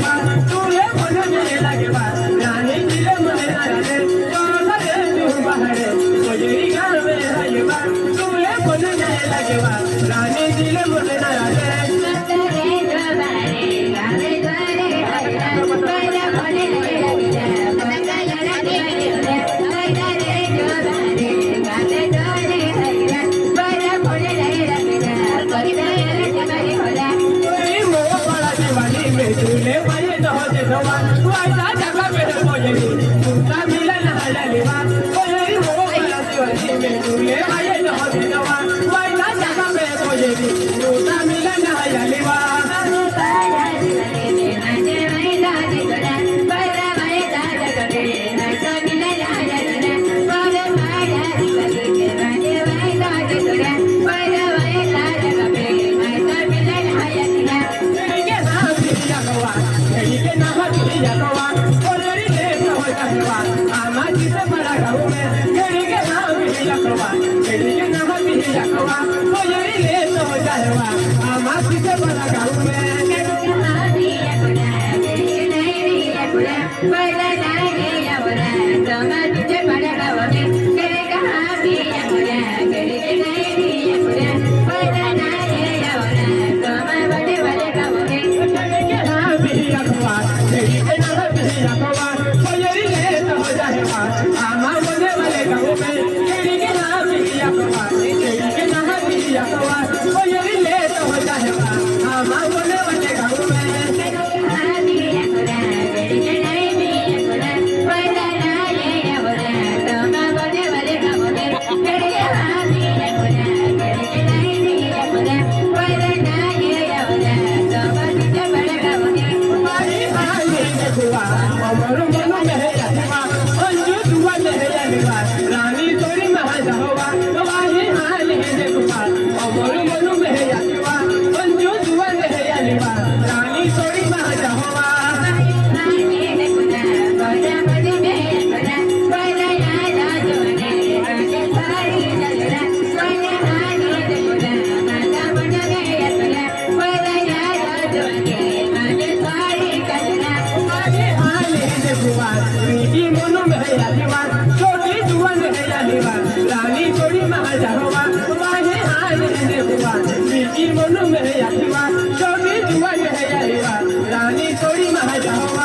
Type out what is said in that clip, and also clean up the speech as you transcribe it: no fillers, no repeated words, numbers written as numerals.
जावा तूले मन में लगवा रानी दिले मन राजे चल रे तू बाहर कोजरी घर में रहवा तूले मन में लगवा रानी दिले मन राजे तूले पाए तो हो जवा तू ऐसा जगह पे कोई तूता मिला ना हलवा कोई हो वाला दिवाली में तूले पाए तो हो जवा तू ऐसा जगह पे कोई तूता मिला ना हलवा रानी थोड़ी महाजा